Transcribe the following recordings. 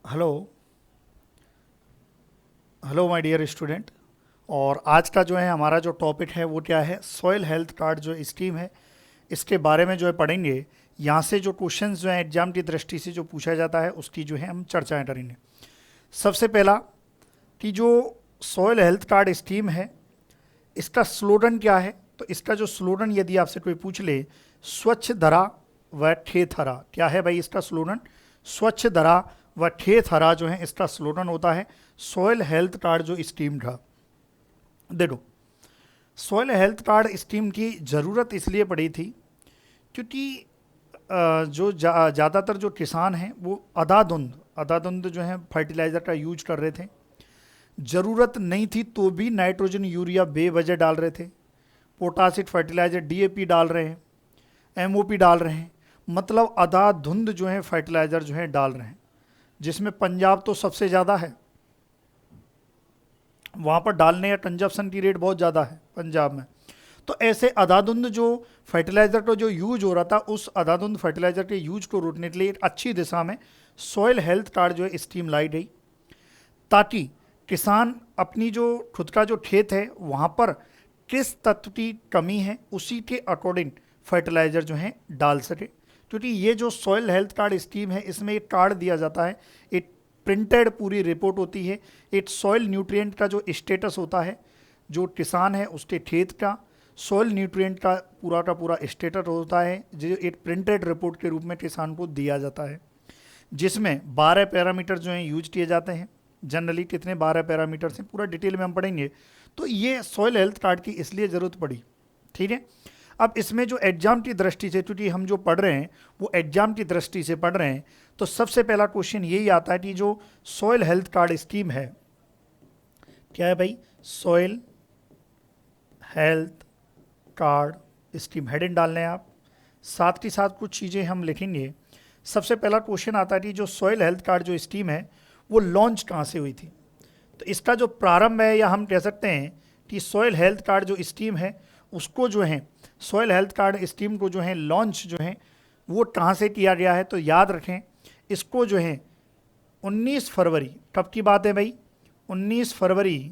Hello hello my dear student. और आज का जो है हमारा जो टॉपिक है वो क्या है, सॉइल हेल्थ कार्ड जो स्कीम है इसके बारे में जो है पढ़ेंगे। यहाँ से जो क्वेश्चंस जो है एग्जाम की दृष्टि से जो पूछा जाता है उसकी जो है हम चर्चाएं करेंगे। सबसे पहला कि जो सॉइल हेल्थ कार्ड स्कीम है इसका स्लोगन क्या है। तो इसका जो स्लोगन यदि आपसे कोई पूछ ले, स्वच्छ धरा व खेत हरा, क्या है भाई इसका स्लोगन? स्वच्छ धरा व खेत हरा जो है इसका स्लोगन होता है सॉइल हेल्थ कार्ड जो स्कीम था। देखो, सॉइल हेल्थ कार्ड स्कीम की ज़रूरत इसलिए पड़ी थी क्योंकि जो ज़्यादातर जो किसान हैं वो अधाधुंध जो है फर्टिलाइज़र का यूज कर रहे थे। ज़रूरत नहीं थी तो भी नाइट्रोजन यूरिया बेवजह डाल रहे थे, पोटासिक फर्टिलाइज़र डीएपी डाल रहे हैं, एमओपी डाल रहे हैं, मतलब अधाधुंध जो है फर्टिलाइज़र जो है डाल रहे हैं, जिसमें पंजाब तो सबसे ज़्यादा है। वहाँ पर डालने या कंजप्शन की रेट बहुत ज़्यादा है पंजाब में। तो ऐसे अधाधुंध जो फर्टिलाइज़र का जो यूज हो रहा था उस अधाधुंध फर्टिलाइज़र के यूज को रोकने के लिए एक अच्छी दिशा में सॉइल हेल्थ कार्ड जो है स्कीम लाई गई, ताकि किसान अपनी जो खुद का जो खेत है वहाँ पर किस तत्व की कमी है उसी के अकॉर्डिंग फर्टिलाइज़र जो है डाल सके। क्योंकि ये जो सॉइल हेल्थ कार्ड स्कीम है इसमें एक कार्ड दिया जाता है, एक प्रिंटेड पूरी रिपोर्ट होती है, एक सॉइल न्यूट्रिएंट का जो स्टेटस होता है, जो किसान है उसके खेत का सॉइल न्यूट्रिएंट का पूरा स्टेटस होता है, जो एक प्रिंटेड रिपोर्ट के रूप में किसान को दिया जाता है, जिसमें 12 पैरामीटर जो हैं यूज किए जाते हैं। जनरली कितने 12 पैरामीटर्स हैं पूरा डिटेल में हम पढ़ेंगे। तो ये सॉइल हेल्थ कार्ड की इसलिए ज़रूरत पड़ी, ठीक है। अब इसमें जो एग्जाम की दृष्टि से, क्योंकि हम जो पढ़ रहे हैं वो एग्जाम की दृष्टि से पढ़ रहे हैं, तो सबसे पहला क्वेश्चन यही आता है कि जो सॉइल हेल्थ कार्ड स्कीम है क्या है भाई? Soil health card scheme heading डालने हैं आप, साथ ही साथ कुछ चीज़ें हम लिखेंगे। सबसे पहला क्वेश्चन आता है कि जो सॉइल हेल्थ कार्ड जो स्कीम है वो लॉन्च कहाँ से हुई थी। तो इसका जो प्रारंभ है, या हम कह सकते हैं कि सॉइल हेल्थ कार्ड जो स्कीम है उसको जो है, सॉइल हेल्थ कार्ड स्कीम को जो है लॉन्च जो है वो कहाँ से किया गया है। तो याद रखें इसको जो है 19 फरवरी, कब की बात है भाई? 19 फरवरी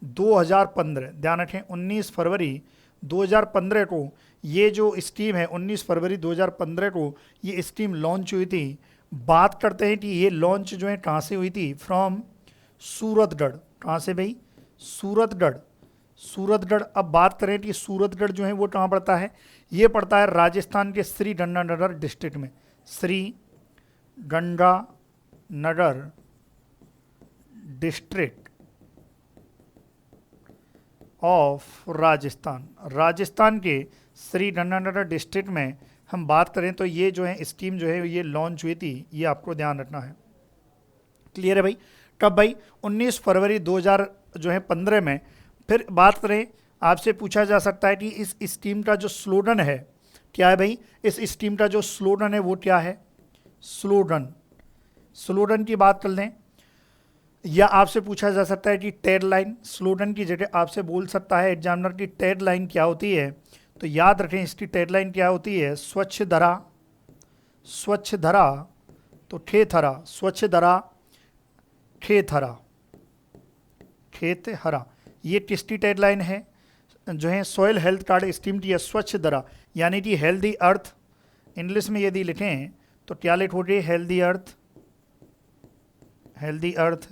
2015, ध्यान रखें 19 फरवरी 2015 को ये जो स्कीम है, 19 फरवरी 2015 को ये स्कीम लॉन्च हुई थी। बात करते हैं कि ये लॉन्च जो है कहाँ से हुई थी? फ्रॉम सूरतगढ़। कहाँ से भाई? सूरतगढ़। सूरतगढ़। अब बात करें कि सूरतगढ़ जो है वो कहाँ पड़ता है? ये पड़ता है राजस्थान के श्री गंगानगर डिस्ट्रिक्ट में। Sri Ganganagar district of Rajasthan. राजस्थान के श्री गंगानगर डिस्ट्रिक्ट में हम बात करें तो ये जो है स्कीम जो है ये लॉन्च हुई थी, ये आपको ध्यान रखना है। क्लियर है भाई? कब भाई? 19 फरवरी 2015 में। फिर बात करें, आपसे पूछा जा सकता है कि इस स्कीम का जो स्लोगन है क्या है भाई? इस स्कीम का जो स्लोगन है वो क्या है? स्लोगन की बात कर लें, या आपसे पूछा जा सकता है कि टैगलाइन। स्लोगन की जगह आपसे बोल सकता है एग्जामिनर की टैगलाइन क्या होती है। तो याद रखें इसकी टैगलाइन क्या होती है? स्वच्छ धरा, स्वच्छ धरा तो खेत हरा, स्वच्छ धरा खेत हरा, खेत हरा। ये किसकी टैगलाइन है? जो है सॉइल हेल्थ कार्ड स्कीम की है, स्वच्छ धरा यानी कि हेल्दी अर्थ। इंग्लिश में यदि लिखें तो क्या लिखोगे? Healthy earth, healthy earth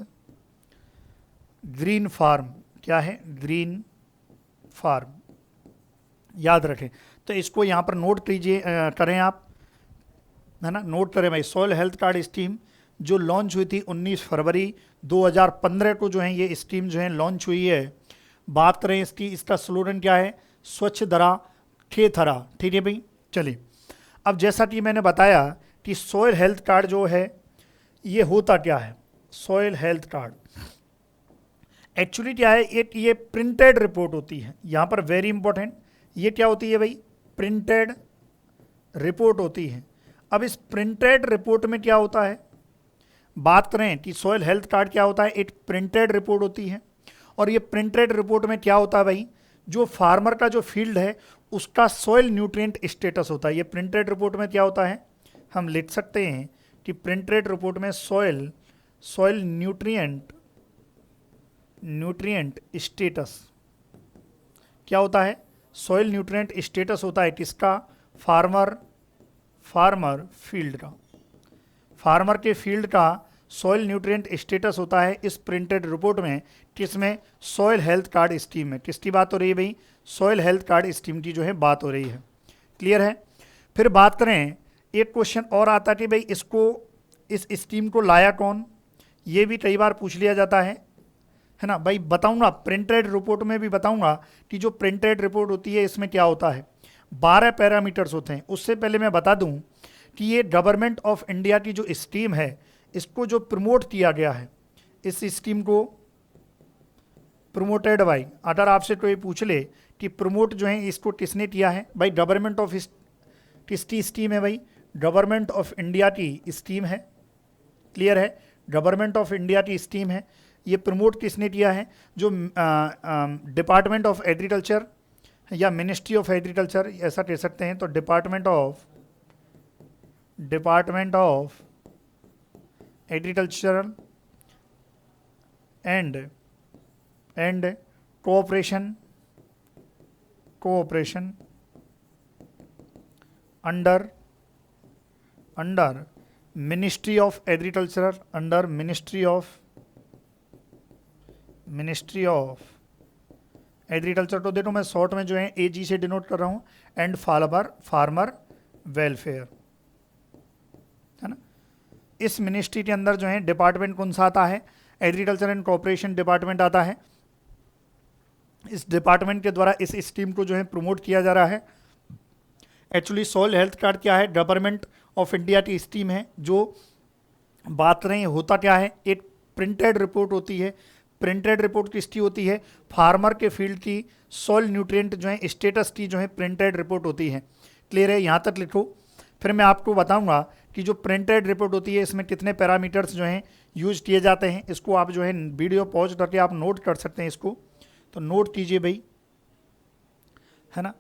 green farm. क्या है? Green farm. याद रखें। तो इसको यहाँ पर नोट कीजिए, करें आप, है ना, नोट करें भाई। सॉइल हेल्थ कार्ड स्कीम जो लॉन्च हुई थी 19 फरवरी 2015 को जो है ये स्कीम जो है लॉन्च हुई है। बात करें इसकी, इसका स्लोगन क्या है? स्वच्छ धरा खेत हरा, ठीक है भाई। चलिए, अब जैसा कि मैंने बताया कि सॉइल हेल्थ कार्ड जो है ये होता क्या है? सॉइल हेल्थ कार्ड एक्चुअली क्या है? एक ये प्रिंटेड रिपोर्ट होती है। यहाँ पर वेरी इंपॉर्टेंट, ये क्या होती है भाई? प्रिंटेड रिपोर्ट होती है। अब इस प्रिंटेड रिपोर्ट में क्या होता है? बात करें कि सॉइल हेल्थ कार्ड क्या होता है? एक प्रिंटेड रिपोर्ट होती है। और ये प्रिंटेड रिपोर्ट में क्या होता है भाई? जो फार्मर का जो फील्ड है उसका सॉइल न्यूट्रिएंट स्टेटस होता है। ये प्रिंटेड रिपोर्ट में क्या होता है? हम लिख सकते हैं कि प्रिंट रेट रिपोर्ट में सॉइल न्यूट्रिएंट स्टेटस क्या होता है? सॉइल न्यूट्रिएंट स्टेटस होता है किसका? फार्मर फील्ड का। फार्मर के फील्ड का सॉइल न्यूट्रिएंट स्टेटस होता है इस प्रिंटेड रिपोर्ट में, किसमें? सॉइल हेल्थ कार्ड स्कीम में। किसकी बात हो रही है भाई? सॉइल हेल्थ कार्ड स्कीम की जो है बात हो रही है। क्लियर है? फिर बात करें, एक क्वेश्चन और आता है कि भाई इस स्कीम को लाया कौन? ये भी कई बार पूछ लिया जाता है ना भाई। बताऊंगा प्रिंटेड रिपोर्ट में भी बताऊंगा कि जो प्रिंटेड रिपोर्ट होती है इसमें क्या होता है। 12 पैरामीटर्स होते हैं। उससे पहले मैं बता दूं कि ये गवर्नमेंट ऑफ इंडिया की जो स्कीम है, इसको जो प्रमोट किया गया है, इस स्कीम को प्रमोटेड बाई, अगर आपसे कोई पूछ ले कि प्रमोट जो है इसको किसने किया है, भाई गवर्नमेंट ऑफ, किसकी स्कीम है भाई? गवर्नमेंट ऑफ इंडिया की स्कीम है। क्लियर है? गवर्नमेंट ऑफ इंडिया की स्कीम है। ये प्रमोट किसने किया है? जो डिपार्टमेंट ऑफ एग्रीकल्चर या मिनिस्ट्री ऑफ एग्रीकल्चर ऐसा कह सकते हैं, तो department of agriculture and cooperation under ministry of agriculture, under ministry of agriculture. तो देखो मैं शॉर्ट में जो है AG से डिनोट कर रहा हूँ, एंड फार्मर वेलफेयर, है ना। इस मिनिस्ट्री के अंदर जो है डिपार्टमेंट कौन सा आता है? एग्रीकल्चर एंड कोऑपरेशन डिपार्टमेंट आता है। इस डिपार्टमेंट के द्वारा इस स्कीम को जो है प्रमोट किया जा रहा है। एक्चुअली सॉइल हेल्थ कार्ड क्या है? गवर्नमेंट ऑफ इंडिया की स्कीम है। जो बात रहे होता क्या है? एक प्रिंटेड रिपोर्ट होती है। प्रिंटेड रिपोर्ट किसकी होती है? फार्मर के फील्ड की सॉइल न्यूट्रिएंट जो है स्टेटस की जो है प्रिंटेड रिपोर्ट होती है। क्लियर है? यहाँ तक लिखो। फिर मैं आपको बताऊंगा कि जो प्रिंटेड रिपोर्ट होती है इसमें कितने पैरामीटर्स जो हैं यूज किए जाते हैं। इसको आप जो है वीडियो पॉज करके आप नोट कर सकते हैं इसको, तो नोट कीजिए भाई, है ना।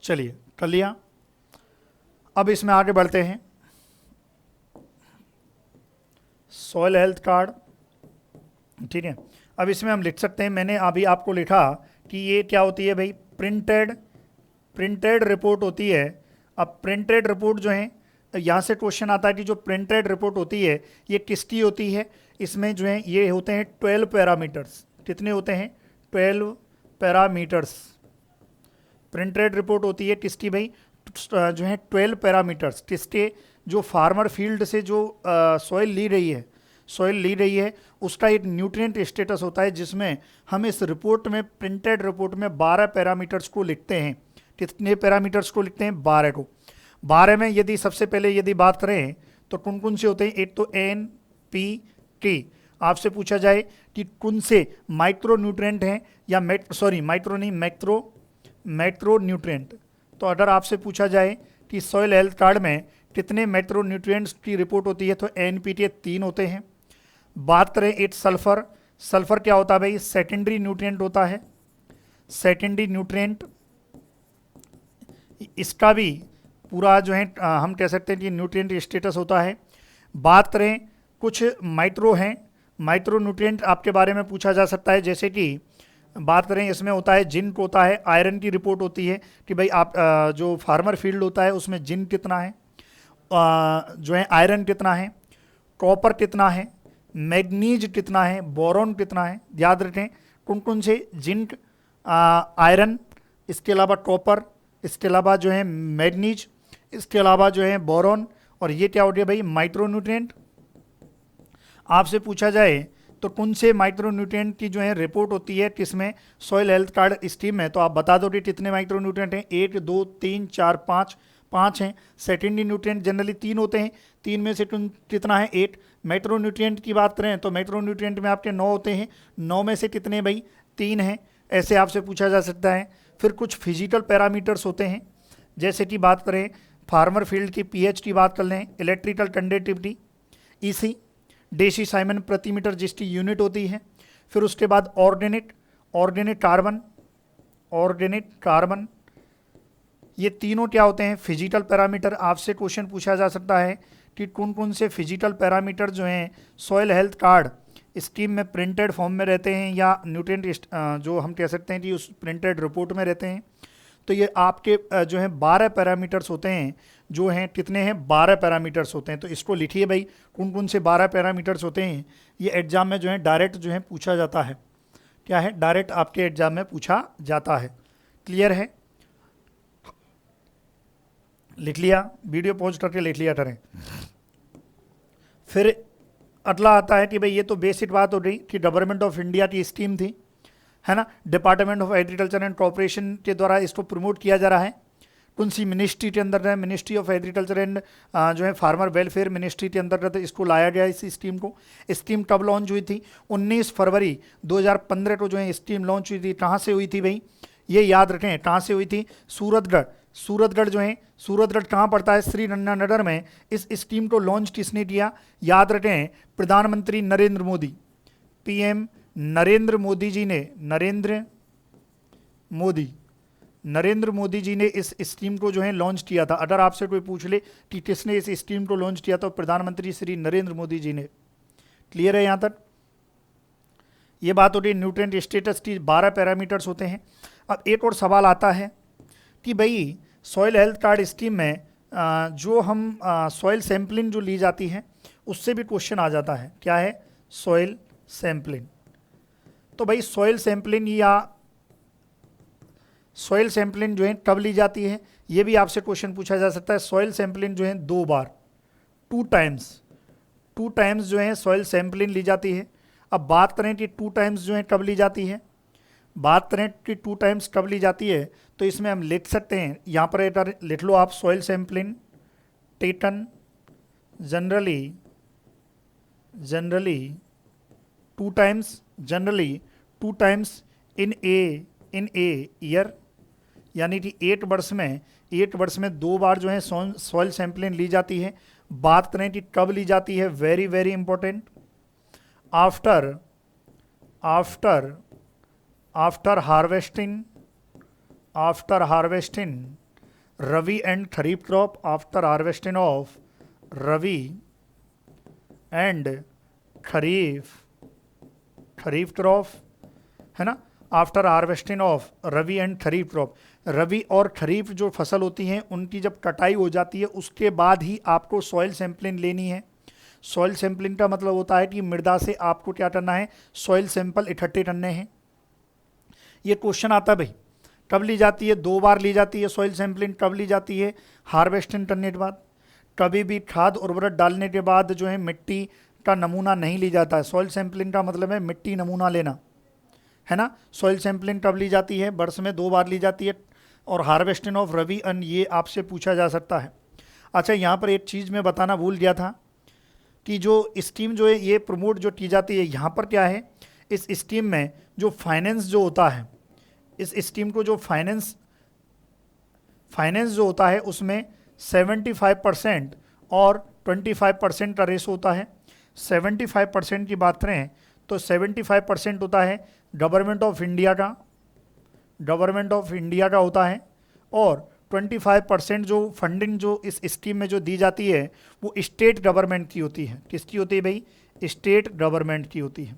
चलिए कर लिया। अब इसमें आगे बढ़ते हैं। सॉइल हेल्थ कार्ड, ठीक है। अब इसमें हम लिख सकते हैं, मैंने अभी आपको लिखा कि ये क्या होती है भाई? प्रिंटेड रिपोर्ट होती है। अब प्रिंटेड रिपोर्ट जो है, यहाँ से क्वेश्चन आता है कि जो प्रिंटेड रिपोर्ट होती है ये किसकी होती है? इसमें जो है ये होते हैं 12 पैरामीटर्स। कितने होते हैं? 12 पैरामीटर्स। प्रिंटेड रिपोर्ट होती है किसकी भाई? जो है 12 पैरामीटर्स। किसके? जो फार्मर फील्ड से जो सॉइल ली रही है उसका एक न्यूट्रिएंट स्टेटस होता है, जिसमें हम इस रिपोर्ट में, प्रिंटेड रिपोर्ट में 12 पैरामीटर्स को लिखते हैं। कितने पैरामीटर्स को लिखते हैं? 12 को। 12 में यदि सबसे पहले यदि बात करें तो कौन कौन से होते हैं? एक तो NPK। आपसे पूछा जाए कि कौन से माइक्रो न्यूट्रिएंट हैं या मैक्रो न्यूट्रिएंट। तो अगर आपसे पूछा जाए कि सॉइल हेल्थ कार्ड में कितने मैक्रो न्यूट्रिएंट्स की रिपोर्ट होती है, तो NPK 3 होते हैं। बात करें एक सल्फर क्या होता है भाई? सेकेंडरी न्यूट्रिएंट होता है। सेकेंडरी न्यूट्रिएंट, इसका भी पूरा जो है हम कह सकते हैं कि न्यूट्रिएंट स्टेटस होता है। बात करें कुछ माइक्रो हैं, माइक्रो न्यूट्रिएंट आपके बारे में पूछा जा सकता है, जैसे कि बात करें इसमें होता है जिंक होता है, आयरन की रिपोर्ट होती है कि भाई आप जो फार्मर फील्ड होता है उसमें जिंक कितना है, जो है आयरन कितना है, कॉपर कितना है, मैग्नीज कितना है, बोरॉन कितना है। याद रखें कौन कौन से? जिंक, आयरन, इसके अलावा कॉपर, इसके अलावा जो है मैग्नीज, इसके अलावा जो है बोरॉन, और ये क्या हो गया भाई? Micro nutrient. आपसे पूछा जाए तो कौन से माइक्रो न्यूट्रिएंट की जो है रिपोर्ट होती है किसमें? सॉइल हेल्थ कार्ड स्कीम में। तो आप बता दो कि कितने माइक्रो न्यूट्रिएंट हैं? 1 2 3 4 5 हैं। सेकेंडरी न्यूट्रिएंट जनरली 3 होते हैं। 3 में से कितना है? 8। मैक्रो न्यूट्रिएंट की बात करें तो मैक्रो न्यूट्रिएंट में आपके 9 होते हैं। 9 में से कितने भाई? 3 हैं। ऐसे आपसे पूछा जा सकता है। फिर कुछ फिजिकल पैरामीटर्स होते हैं, जैसे कि बात करें फार्मर फील्ड की pH की बात कर लें, electrical conductivity, EC, deci siemens प्रति मीटर जिसकी यूनिट होती है। फिर उसके बाद ऑर्गेनिक कार्बन, ये तीनों क्या होते हैं? Physical parameter. आपसे क्वेश्चन पूछा जा सकता है कि कौन कौन से फिजिकल पैरामीटर जो हैं सॉइल हेल्थ कार्ड स्कीम में प्रिंटेड फॉर्म में रहते हैं या न्यूट्रिएंट जो हम कह सकते हैं कि उस प्रिंटेड रिपोर्ट में रहते हैं। तो ये आपके जो है 12 पैरामीटर्स होते हैं, जो हैं कितने हैं 12 पैरामीटर्स होते हैं। तो इसको लिखिए भाई, कौन कौन से 12 पैरामीटर्स होते हैं। ये एग्जाम में जो है डायरेक्ट जो है पूछा जाता है। क्या है, डायरेक्ट आपके एग्जाम में पूछा जाता है। क्लियर है, लिख लिया, वीडियो पॉज करके लिख लिया करें। फिर अगला आता है कि भाई ये तो बेसिक बात हो रही कि गवर्नमेंट ऑफ इंडिया की स्कीम थी, है ना, department of agriculture and corporation के द्वारा इसको प्रमोट किया जा रहा है। कौन सी मिनिस्ट्री के अंदर है, मिनिस्ट्री ऑफ एग्रीकल्चर एंड जो है फार्मर वेलफेयर मिनिस्ट्री के अंतर्गत इसको लाया गया इस स्कीम को। स्कीम कब लॉन्च हुई थी, 19 फरवरी 2015 को जो है स्कीम लॉन्च हुई थी। कहाँ से हुई थी भाई, ये याद रखें, कहाँ से हुई थी, सूरतगढ़। सूरतगढ़ जो है, सूरतगढ़ कहाँ पड़ता है, श्रीगंगानगर में। इस स्कीम को लॉन्च किसने किया, याद रखें, प्रधानमंत्री नरेंद्र मोदी, पीएम नरेंद्र मोदी जी ने, नरेंद्र मोदी जी ने इस स्कीम को जो है लॉन्च किया था। अगर आपसे कोई पूछ ले कि किसने इस स्कीम को लॉन्च किया तो प्रधानमंत्री श्री नरेंद्र मोदी जी ने। क्लियर है यहाँ तक, ये बात हो रही न्यूट्रिएंट स्टेटस की 12 पैरामीटर्स होते हैं। अब एक और सवाल आता है कि भाई सॉइल हेल्थ कार्ड स्कीम में जो हम सॉइल सैम्पलिंग जो ली जाती है उससे भी क्वेश्चन आ जाता है। क्या है, सॉइल सैम्पलिंग। तो भाई सॉइल सैम्पलिंग जो है कब ली जाती है, ये भी आपसे क्वेश्चन पूछा जा सकता है। सॉइल सैम्पलिंग जो है 2 बार, 2 टाइम्स जो है सॉइल सैम्पलिंग ली जाती है। अब बात करें कि 2 टाइम्स जो है कब ली जाती है, तो इसमें हम लिख सकते हैं, यहाँ पर लिख लो आप, soil sampling taken generally 2 times in a year, यानी कि 8 वर्ष में 2 बार जो है सॉइल सैम्पलिंग ली जाती है। बात करें कि कब ली जाती है, very very important, after harvesting rabi and kharif crop, after harvesting of rabi and kharif crop, है ना, after harvesting of rabi and kharif crop. Rabi और खरीफ जो फसल होती हैं उनकी जब कटाई हो जाती है उसके बाद ही आपको सॉइल सैम्पलिंग लेनी है। सॉइल सैम्पलिंग का मतलब होता है कि मृदा से आपको क्या करना है, सॉइल सैंपल इकट्ठे करने हैं। ये क्वेश्चन आता है भाई, कब ली जाती है, 2 बार ली जाती है सॉइल सैंपलिंग। कब ली जाती है, हार्वेस्टिंग करने के बाद। कभी भी खाद उर्वरक डालने के बाद जो है मिट्टी का नमूना नहीं ली जाता है। सॉइल सैंपलिंग का मतलब है मिट्टी नमूना लेना, है ना। सॉइल सैंपलिंग कब ली जाती है, वर्ष में 2 बार ली जाती है। और हार्वेस्टिंग ऑफ रवि एंड, ये आपसे पूछा जा सकता है। अच्छा, यहाँ पर एक चीज़ मैं बताना भूल गया था कि जो स्कीम जो है ये प्रमोट जो की जाती है, यहाँ पर क्या है, इस स्कीम में जो फाइनेंस जो होता है, इस स्कीम को जो फाइनेंस जो होता है उसमें 75% और 25% का रेस होता है। 75% की बात करें तो 75% होता है गवर्नमेंट ऑफ इंडिया का होता है, और 25% जो फंडिंग जो इस स्कीम में जो दी जाती है वो स्टेट गवर्नमेंट की होती है। किसकी होती है भाई, स्टेट गवर्नमेंट की होती है।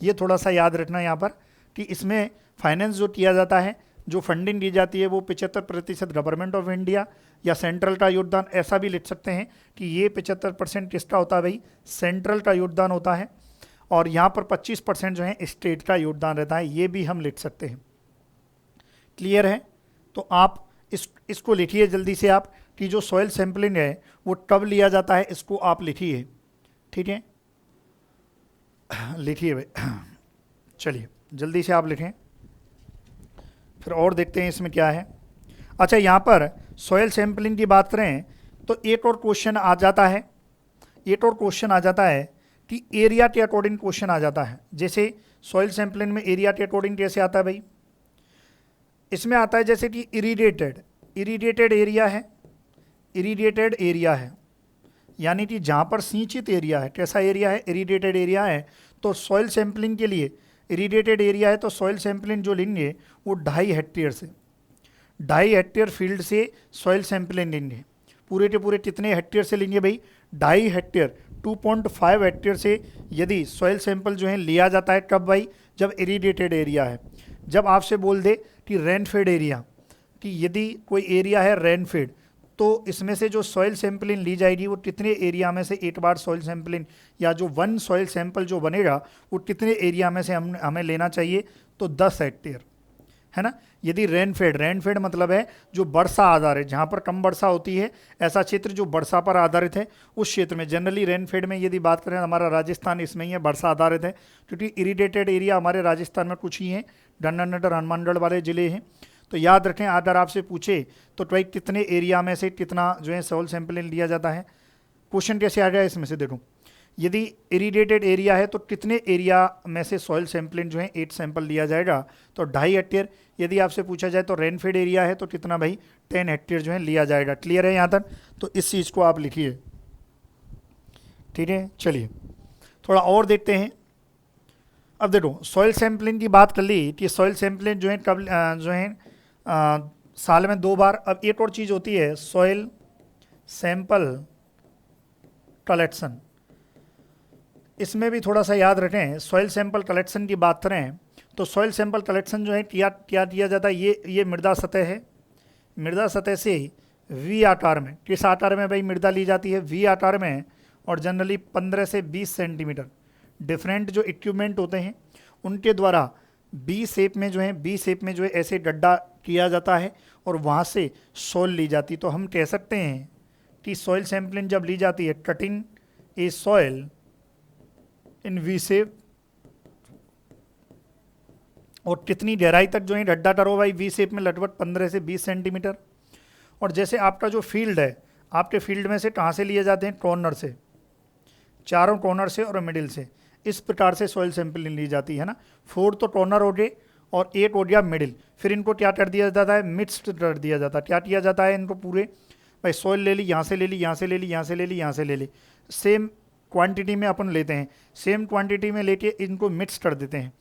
ये थोड़ा सा याद रखना यहाँ पर कि इसमें फाइनेंस जो किया जाता है, जो फंडिंग दी जाती है वो 75% गवर्नमेंट ऑफ इंडिया या सेंट्रल का योगदान, ऐसा भी लिख सकते हैं कि ये 75% किसका होता है भाई, सेंट्रल का योगदान होता है, और यहाँ पर 25% जो है स्टेट का योगदान रहता है। ये भी हम लिख सकते हैं। क्लियर है, तो आप इसको लिखिए जल्दी से आप कि जो सॉइल सैंपलिंग है वो कब लिया जाता है, इसको आप लिखिए, ठीक है, लिखिए भाई, चलिए जल्दी से आप लिखें, फिर और देखते हैं इसमें क्या है। अच्छा, यहाँ पर सॉइल सैंपलिंग की बात करें तो एक और क्वेश्चन आ जाता है कि एरिया के अकॉर्डिंग क्वेश्चन आ जाता है। जैसे सॉइल सैंपलिंग में एरिया के अकॉर्डिंग कैसे आता है भाई, इसमें आता है जैसे कि इरीडेटेड एरिया है, यानी कि जहाँ पर सिंचित एरिया है। कैसा एरिया है, इरीडेटेड एरिया है। तो सॉइल सैंपलिंग के लिए इरीडेटेड एरिया है तो सॉइल सैंपलिंग जो लेंगे वो 2.5 हेक्टेयर फील्ड से सॉइल सैंपलिंग लेंगे। पूरे के पूरे कितने हेक्टेयर से लेंगे भाई, 2.5 हेक्टेयर 2.5 हेक्टेयर से यदि सॉइल सैंपल जो है लिया जाता है, कब भाई? जब इरिडेटेड एरिया है। जब आपसे बोल दे कि रेनफेड एरिया, कि यदि कोई एरिया है रेनफेड, तो इसमें से जो सॉइल सैंपलिंग ली जाएगी वो कितने एरिया में से 8 बार सॉइल सैंपलिंग, या जो वन सॉइल सैंपल जो बनेगा वो कितने एरिया में से हमें लेना चाहिए? तो 10 हेक्टेयर, है ना। यदि रेनफेड मतलब है जो वर्षा आधारित, जहाँ पर कम वर्षा होती है ऐसा क्षेत्र जो वर्षा पर आधारित है, उस क्षेत्र में जनरली रेनफेड में यदि बात करें, हमारा राजस्थान इसमें ही है, वर्षा आधारित है, क्योंकि इरिडेटेड एरिया हमारे राजस्थान में कुछ ही हैं, डंडन हनुमानगढ़ वाले ज़िले हैं। तो याद रखें, अगर आपसे पूछे तो भाई कितने एरिया में से कितना जो है सॉइल सैंपलिंग लिया जाता है, क्वेश्चन कैसे आ जाए इसमें से देखो, यदि इरिडेटेड एरिया है तो कितने एरिया में से सॉइल सैंपलिंग जो है 8 सैंपल लिया जाएगा? तो 2.5 हेक्टेयर। यदि आपसे पूछा जाए तो रेनफेड एरिया है तो कितना भाई? 10 हेक्टेयर जो है लिया जाएगा। क्लियर है यहाँ तक? तो इस चीज़ को आप लिखिए, ठीक है। चलिए थोड़ा और देखते हैं। अब देखो, सॉइल सैंपलिंग की बात कर ली कि सॉइल सैंपलिंग जो है कब जो है साल में 2 बार। अब एक और चीज़ होती है सॉइल सैंपल कलेक्शन, इसमें भी थोड़ा सा याद रखें। सॉइल सैंपल कलेक्शन की बात करें तो सॉइल सैंपल कलेक्शन जो है क्या किया जाता है? ये मृदा सतह है, मृदा सतह से वी आकार में, किस आकार में भाई मृदा ली जाती है? वी आकार में, और जनरली 15 से 20 सेंटीमीटर। डिफरेंट जो इक्विपमेंट होते हैं उनके द्वारा बी शेप में जो है ऐसे गड्ढा किया जाता है और वहाँ से सॉइल ली जाती। तो हम कह सकते हैं कि सॉइल सैंपलिंग जब ली जाती है, cutting A soil in V shape, और कितनी गहराई तक जो है गड्ढा करो भाई? वी शेप में लगभग 15 से 20 सेंटीमीटर। और जैसे आपका जो फील्ड है, आपके फील्ड में से कहाँ से लिए जाते हैं? कॉर्नर से, चारों कॉर्नर से और मिडिल से, इस प्रकार से सॉइल सैंपलिंग ली जाती है ना। 4 तो कॉर्नर हो गए और 8 हो गया मिडिल। फिर इनको क्या कर दिया जाता है? मिक्स्ड कर दिया जाता है। क्या किया जाता है इनको? पूरे भाई सॉइल ले ली, यहाँ से ले ली, यहाँ से ले ली, यहाँ से ले ली, यहाँ से ले ली, सेम क्वांटिटी में अपन लेते हैं, सेम क्वांटिटी में लेके इनको मिक्स कर देते हैं।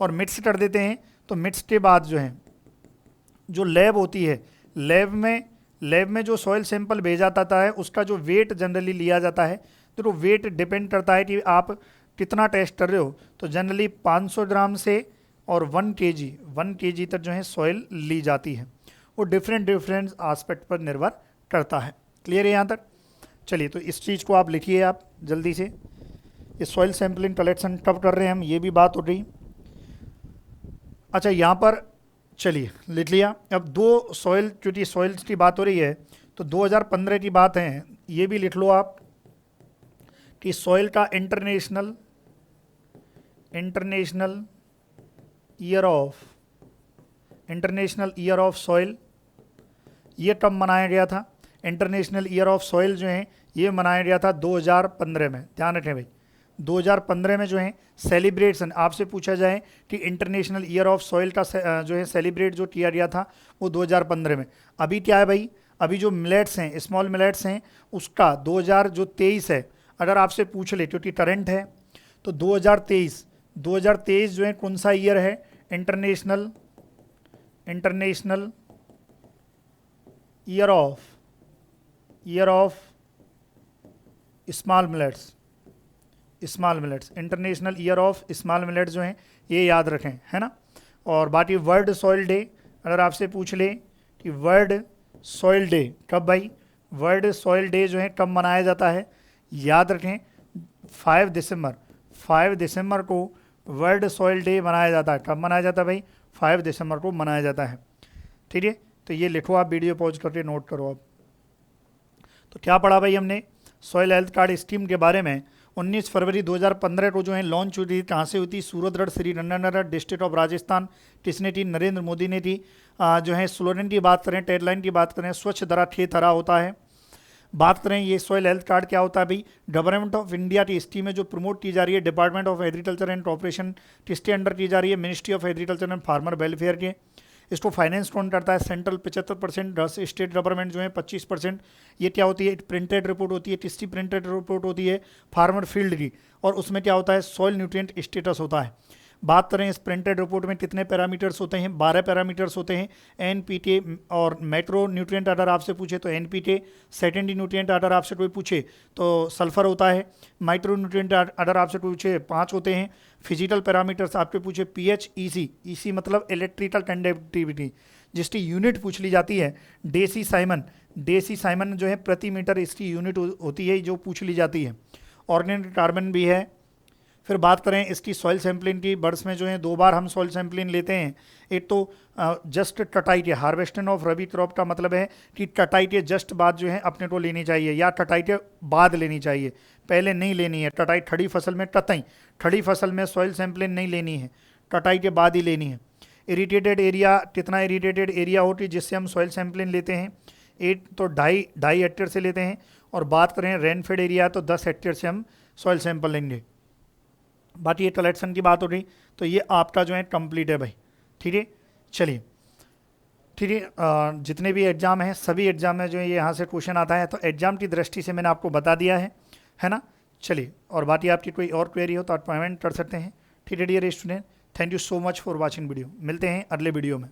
और मिक्स कर देते हैं तो मिक्स के बाद जो है जो लैब होती है, लैब में जो सॉइल सैंपल भेजा जाता है उसका जो वेट जनरली लिया जाता है। तो वेट डिपेंड करता है कि आप कितना टेस्ट कर रहे हो। तो जनरली 500 ग्राम से और 1 केजी तक जो है सॉइल ली जाती है। वो डिफरेंट एस्पेक्ट पर निर्भर करता है। क्लियर है यहाँ तक? चलिए, तो इस चीज़ को आप लिखिए आप जल्दी से। ये सॉइल सैंपलिंग कलेक्शन कब कर रहे हैं हम, ये भी बात हो रही। अच्छा, यहाँ पर चलिए लिख लिया। अब 2 सॉइल, क्योंकि सॉइल्स की बात हो रही है तो 2015 की बात है, ये भी लिख लो आप कि सॉइल का इंटरनेशनल ईयर ऑफ सॉइल ये कब मनाया गया था? इंटरनेशनल ईयर ऑफ सॉइल जो है ये मनाया गया था 2015 में। ध्यान रखें भाई, 2015 में जो है सेलिब्रेशन, आपसे पूछा जाए कि इंटरनेशनल ईयर ऑफ सॉइल का जो है सेलिब्रेट जो किया गया था वो 2015 में। अभी क्या है भाई? अभी जो मिलेट्स हैं, स्मॉल मिलेट्स हैं, उसका 2023 है। अगर आपसे पूछ ले, क्योंकि करंट है, तो 2023 जो है कौन सा ईयर है? International year of small millets, international year of small millets जो हैं ये याद रखें, है ना। और बाकी वर्ल्ड सॉइल डे, अगर आपसे पूछ ले कि वर्ल्ड सॉइल डे कब भाई? वर्ल्ड सॉइल डे जो है कब मनाया जाता है? याद रखें 5 दिसंबर को वर्ल्ड सॉइल डे मनाया जाता है। कब मनाया जाता है भाई? 5 दिसंबर को मनाया जाता है। ठीक है, तो ये लिखो आप, वीडियो पॉज करके नोट करो आप। तो क्या पढ़ा भाई हमने? सॉइल हेल्थ कार्ड स्कीम के बारे में। 19 फरवरी 2015 को जो है लॉन्च हुई थी। कहाँ से हुई थी? Suratgarh, Shri Ganganagar, district of Rajasthan. किसने थी? नरेंद्र मोदी ने थी। जो है स्लोगन की बात करें, टैगलाइन की बात करें, स्वच्छ धरा खेत हरा होता है। बात करें ये सॉइल हेल्थ कार्ड क्या होता है भाई? गवर्नमेंट ऑफ इंडिया की स्कीम है जो प्रमोट की जा रही है, department of agriculture and corporation किसके अंडर की जा रही है? Ministry of agriculture and farmer welfare के। इसको फाइनेंस कौन करता है? सेंट्रल 75%, स्टेट गवर्नमेंट जो है 25%। ये क्या होती है? प्रिंटेड रिपोर्ट होती है, किसकी प्रिंटेड रिपोर्ट होती है? फार्मर फील्ड की। और उसमें क्या होता है? सॉइल न्यूट्रिएंट स्टेटस होता है। बात करें इस प्रिंटेड रिपोर्ट में कितने पैरामीटर्स होते हैं, 12 पैरामीटर्स होते हैं। एनपीटी और मैक्रो न्यूट्रिएंट अगर आपसे पूछे तो एनपीटी, सेकेंडरी न्यूट्रिएंट अगर आपसे कोई पूछे तो सल्फर होता है। माइक्रो न्यूट्रिएंट अगर आपसे पूछे 5 होते हैं। फिजिकल पैरामीटर्स आपसे पूछे पीएच, ईसी, ईसी मतलब इलेक्ट्रिकल कंडक्टिविटी, जिसकी यूनिट पूछ ली जाती है। डेसी साइमन जो है प्रति मीटर इसकी यूनिट होती है जो पूछ ली जाती है। ऑर्गेनिक कार्बन भी है। फिर बात करें इसकी सॉइल सैंपलिंग की, बर्ड्स में जो है 2 बार हम सॉइल सैंपलिंग लेते हैं। एक तो जस्ट कटाई के हार्वेस्टिंग ऑफ रबी क्रॉप का मतलब है कि कटाई के जस्ट बाद जो है अपने को लेनी चाहिए या कटाई के बाद लेनी चाहिए, पहले नहीं लेनी है। कटाई खड़ी फसल में खड़ी फसल में सॉइल सैंपलिंग नहीं लेनी है, कटाई के बाद ही लेनी है। इरिटेटेड एरिया, कितना इरिटेटेड एरिया होती है जिससे हम सॉइल सैंपलिंग लेते हैं, 8 तो 2.5 हेक्टेयर से लेते हैं। और बात करें रेनफेड एरिया तो 10 हेक्टेयर से हम सॉइल सैंपल लेंगे। बाकी ये कलेक्शन की बात हो रही, तो ये आपका जो है कंप्लीट है भाई। ठीक है, चलिए ठीक है। जितने भी एग्ज़ाम हैं सभी एग्ज़ाम में जो है ये यहाँ से क्वेश्चन आता है, तो एग्ज़ाम की दृष्टि से मैंने आपको बता दिया है ना। चलिए, और बाकी आपकी कोई और क्वेरी हो तो आप कमेंट कर सकते हैं। ठीक है dear student, thank you so much for watching video. मिलते हैं अगले वीडियो में।